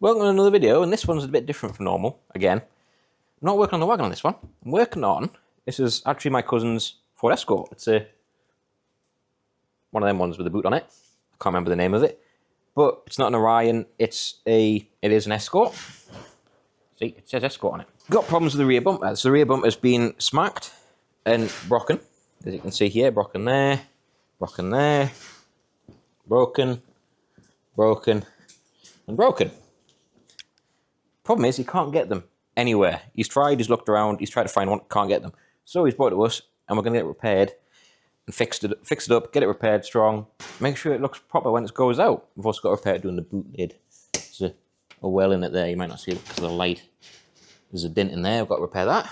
Welcome to another video, and this one's a bit different from normal. Again, I'm not working on the wagon on this one. I'm working on, this is actually my cousin's Ford Escort. It's one of them ones with a boot on it. I can't remember the name of it. But it's not an Orion, it is an Escort. See, it says Escort on it. Got problems with the rear bumper. So the rear bumper's been smacked and broken. As you can see here, broken there, broken there, broken, broken, and broken. Problem is, he can't get them anywhere. He's looked around, he's tried to find one, can't get them. So he's brought it to us, and we're going to get it repaired and fix it up, get it repaired strong, make sure it looks proper when it goes out. We've also got to repair it doing the boot lid. There's a well in it there, you might not see it because of the light. There's a dent in there, we've got to repair that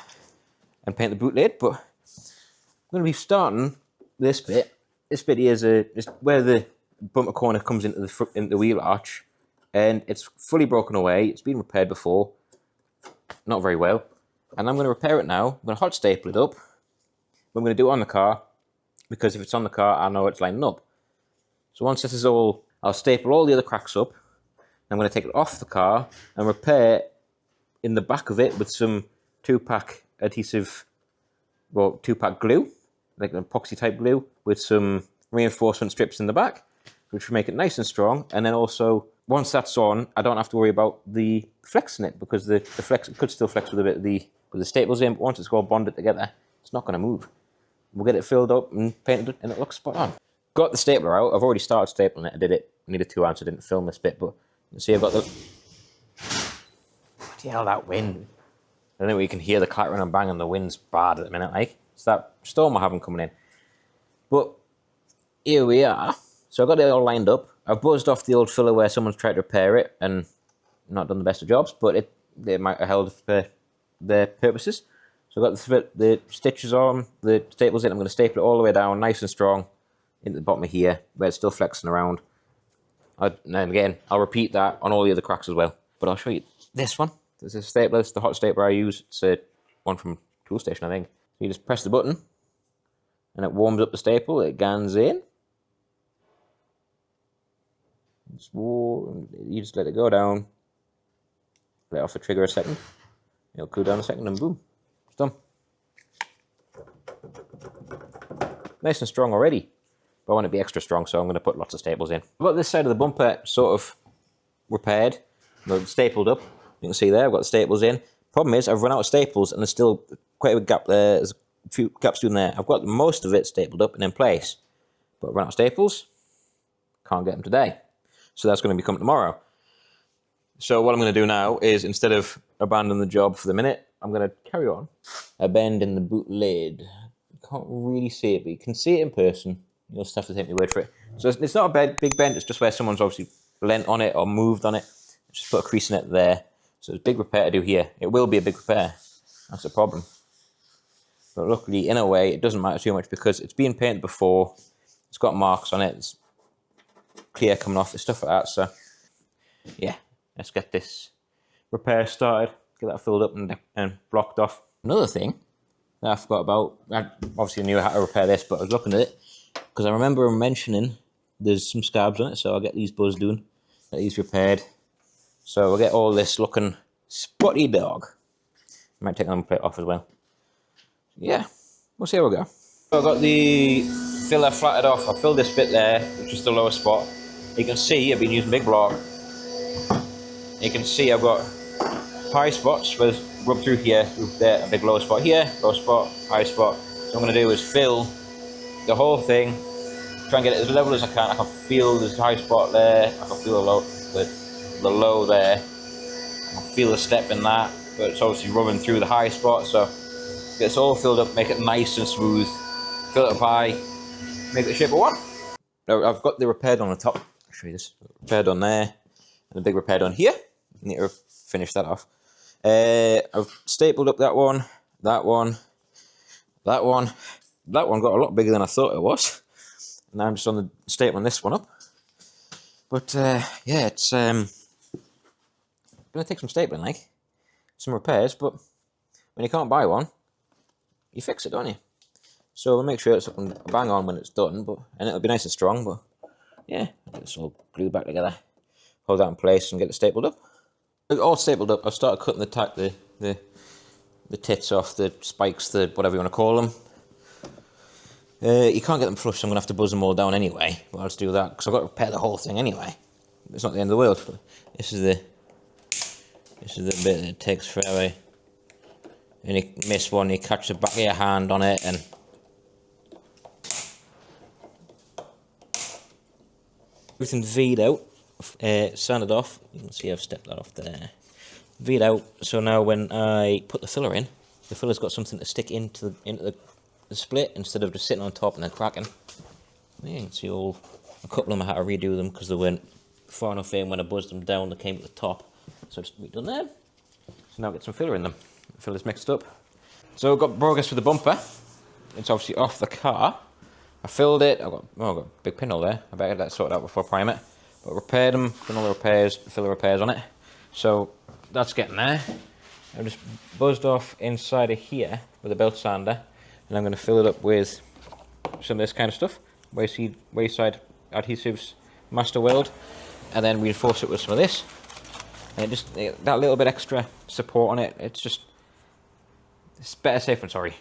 and paint the boot lid, but I'm going to be starting this bit. This bit here is where the bumper corner comes into the wheel arch. And it's fully broken away. It's been repaired before. Not very well. And I'm going to repair it now. I'm going to hot staple it up. I'm going to do it on the car. Because if it's on the car, I know it's lining up. So once this is all, I'll staple all the other cracks up. I'm going to take it off the car and repair in the back of it with some 2-pack adhesive, well, 2-pack glue. Like an epoxy type glue with some reinforcement strips in the back. Which will make it nice and strong. And then also, once that's on, I don't have to worry about the flexing it, because the flex, it could still flex with a bit of the staples in, but once it's all bonded together, it's not going to move. We'll get it filled up and painted, and it looks spot on. Got the stapler out. I've already started stapling it. I did it. I needed 2 hands, so I didn't film this bit, but you can see I've got the... What the hell, that wind? I don't know, you can hear the clattering and banging. The wind's bad at the minute, like. It's that storm I haven't coming in. But here we are. So I've got it all lined up. I've buzzed off the old filler where someone's tried to repair it and not done the best of jobs, but they might have held for their purposes. So I've got the stitches on, the staples in. I'm going to staple it all the way down, nice and strong, into the bottom of here, where it's still flexing around. And then again, I'll repeat that on all the other cracks as well. But I'll show you this one. This is a stapler. It's the hot stapler I use. It's one from Toolstation, I think. So you just press the button, and it warms up the staple. It guns in. You just let it go down, let off the trigger a second, it'll cool down a second, and boom, it's done. Nice and strong already, but I want it to be extra strong, so I'm going to put lots of staples in. I've got this side of the bumper sort of repaired, stapled up. You can see there, I've got the staples in. Problem is, I've run out of staples, and there's still quite a gap there. There's a few gaps down there. I've got most of it stapled up and in place, but I've run out of staples, can't get them today. So that's going to be coming tomorrow. So what I'm going to do now is, instead of abandon the job for the minute, I'm going to carry on. A bend in the boot lid. You can't really see it, but you can see it in person. You'll just have to take my word for it. So it's not a big bend, it's just where someone's obviously leant on it or moved on it. Just put a crease in it there. So there's a big repair to do here. It will be a big repair. That's the problem. But luckily, in a way, it doesn't matter too much because it's been painted before. It's got marks on it. It's clear coming off and stuff like that. So yeah, let's get this repair started, get that filled up and blocked off. Another thing that I forgot about, I obviously knew how to repair this, but I was looking at it because I remember mentioning there's some scabs on it, so I'll get these buzzed down, get these repaired, so we'll get all this looking spotty dog. I might take the plate off as well. Yeah, we'll see how we go. So I've got the filler flatted off. I filled this bit there, which is the lower spot. You can see I've been using big block. You can see I've got high spots where there's rub through here, through there, a big low spot here, low spot, high spot. So what I'm going to do is fill the whole thing, try and get it as level as I can. I can feel there's a high spot there, I can feel the low there, I can feel the step in that, but it's obviously rubbing through the high spot, so get this all filled up, make it nice and smooth, fill it up high, make it the shape I want. Now I've got the repair done on the top. I'll show you this. Repair done there, and a big repair done here. I need to finish that off. I've stapled up that one, that one, that one. That one got a lot bigger than I thought it was. Now I'm just on the stapling this one up. But yeah, it's gonna take some stapling, like some repairs. But when you can't buy one, you fix it, don't you? So we'll make sure it's looking bang on when it's done, and it'll be nice and strong. But yeah, I'll get this all glued back together, hold that in place, and get it stapled up. All stapled up. I've started cutting the tits off, the spikes, the whatever you want to call them. You can't get them flush, so I'm going to have to buzz them all down anyway. But I'll just do that, because I've got to repair the whole thing anyway. It's not the end of the world. But this is the bit that takes forever. And you miss one, you catch the back of your hand on it, and everything's V'd out, sanded off. You can see I've stepped that off there. V'd out, so now when I put the filler in, the filler's got something to stick into the split instead of just sitting on top and then cracking. Yeah, you can see a couple of them I had to redo them because they weren't far enough in. When I buzzed them down, they came to the top, so I just redone them. So now get some filler in them. The filler's mixed up. So I've got progress for the bumper. It's obviously off the car. I filled it. I've got a big pinhole there. I better get that sorted out before I prime it. But repaired them, done all the repairs, filler repairs on it. So that's getting there. I've just buzzed off inside of here with a belt sander, and I'm going to fill it up with some of this kind of stuff. Wayside adhesives, master weld, and then reinforce it with some of this. And just that little bit extra support on it. It's better safe than sorry.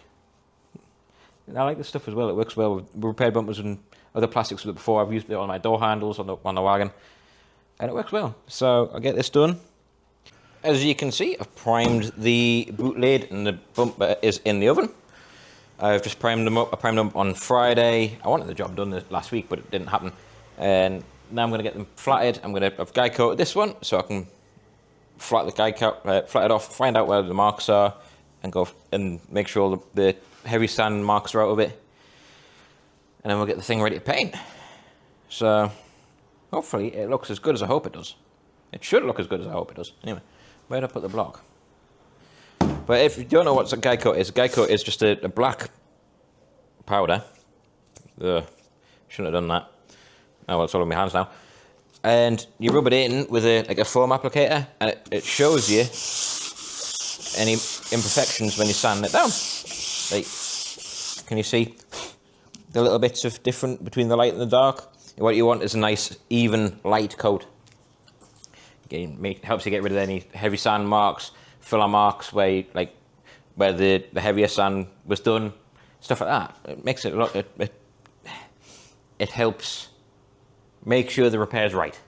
I like this stuff as well. It works well with repaired bumpers and other plastics with it before. I've used it on my door handles on the wagon, and it works well. So I'll get this done. As you can see, I've primed the boot lid, and the bumper is in the oven. I've just primed them up. I primed them up on Friday. I wanted the job done last week, but it didn't happen. And now I'm going to get them flatted. I've guide coated this one, so I can flat it off, find out where the marks are, and go and make sure the heavy sand marks are out of it, and then we'll get the thing ready to paint. So hopefully it looks as good as I hope it does. It should look as good as I hope it does. Anyway, where did I put the block? But if you don't know what a guide coat is just a black powder. Ugh, shouldn't have done that. Oh well, it's all in my hands now. And you rub it in with a foam applicator, and it shows you any imperfections when you sand it down. Like, can you see the little bits of different between the light and the dark? What you want is a nice, even, light coat. It helps you get rid of any heavy sand marks, filler marks where the heavier sand was done, stuff like that. It makes it look. It helps make sure the repair's right.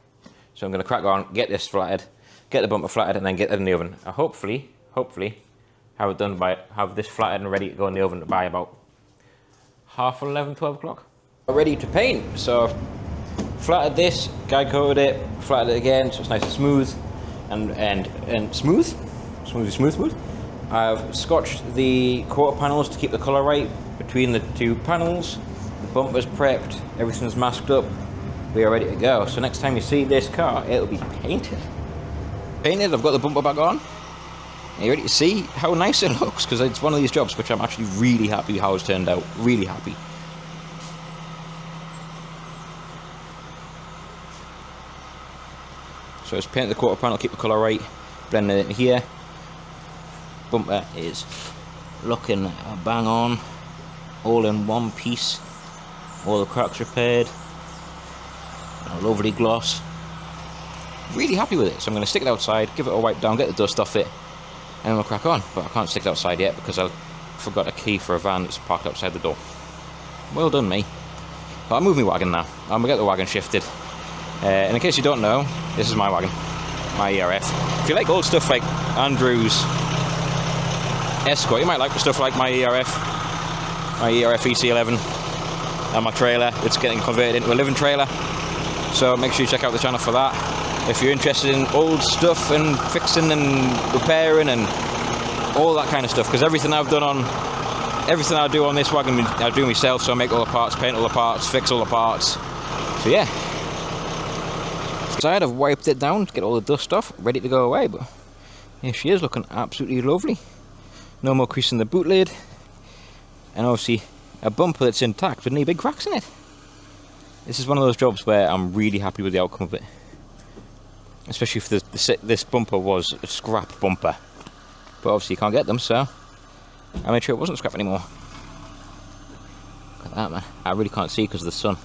So I'm going to crack on, get this flatted, get the bumper flatted, and then get it in the oven. Hopefully, have this flatted and ready to go in the oven by about 11:30, 12 o'clock. Ready to paint. So flatted this, guide coated it, flatted it again, so it's nice and smooth, and smooth. I've scotched the quarter panels to keep the colour right between the two panels. The bumper's prepped, everything's masked up. We are ready to go. So next time you see this car, it'll be painted. I've got the bumper back on. Are you ready to see how nice it looks? Because it's one of these jobs which I'm actually really happy how it's turned out. Really happy. So it's painted the quarter panel, keep the colour right, blending it in here. Bumper is looking bang on, all in one piece. All the cracks repaired. A lovely gloss. Really happy with it. So I'm going to stick it outside, give it a wipe down, get the dust off it, and we'll crack on. But I can't stick it outside yet because I forgot a key for a van that's parked outside the door. Well done, me. But I'll move my wagon now. I'm going to get the wagon shifted. And in case you don't know, this is my wagon, my ERF. If you like old stuff like Andrew's Escort, you might like the stuff like my ERF EC11, and my trailer. It's getting converted into a living trailer. So make sure you check out the channel for that. If you're interested in old stuff and fixing and repairing and all that kind of stuff, because everything I do on this wagon, I do myself. So I make all the parts, paint all the parts, fix all the parts. So yeah. I've wiped it down to get all the dust off, ready to go away. But here she is, looking absolutely lovely. No more crease in the boot lid, and obviously a bumper that's intact with any big cracks in it. This is one of those jobs where I'm really happy with the outcome of it, especially if this bumper was a scrap bumper, but obviously you can't get them, so I made sure it wasn't scrap anymore. Look at that, man. I really can't see because of the sun.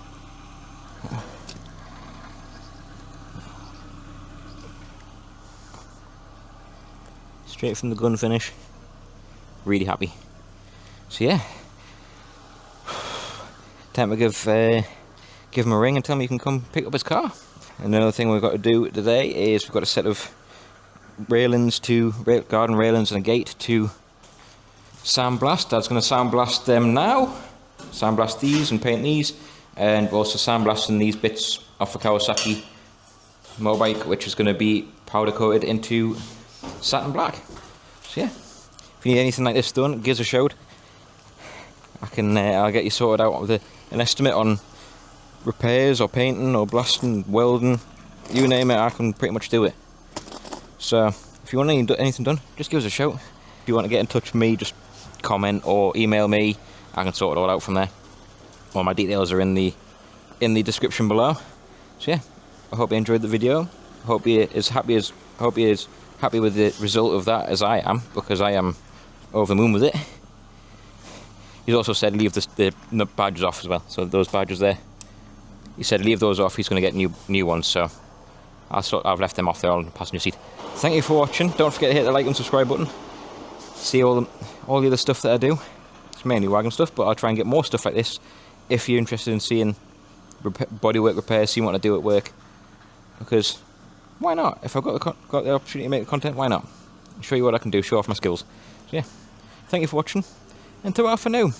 straight from the gun finish. Really happy. So yeah, time to give him a ring and tell him he can come pick up his car. And another thing we've got to do today is we've got a set of railings garden railings and a gate to sandblast. Dad's going to sandblast them now. Sandblast these and paint these, and we're also sandblasting these bits off a Kawasaki motorbike, which is going to be powder coated into satin black. So yeah, if you need anything like this done, give us a shout. I'll get you sorted out with an estimate on repairs or painting or blasting, welding, you name it. I can pretty much do it. So if you want anything done, just give us a shout. If you want to get in touch with me, just comment or email me. I can sort it all out from there. All my details are in the description below. So yeah, I hope you enjoyed the video. I hope you is happy with the result of that as I am, because I am over the moon with it. He's also said leave the badges off as well. So those badges there, he said leave those off. He's going to get new ones. So I've left them off there on the passenger seat. Thank you for watching. Don't forget to hit the like and subscribe button. See all the other stuff that I do. It's mainly wagon stuff, but I'll try and get more stuff like this if you're interested in seeing bodywork repairs, seeing what I do at work. Because why not? If I've got the opportunity to make the content, why not? I'll show you what I can do, show off my skills. So yeah, thank you for watching, and ta-ra for now.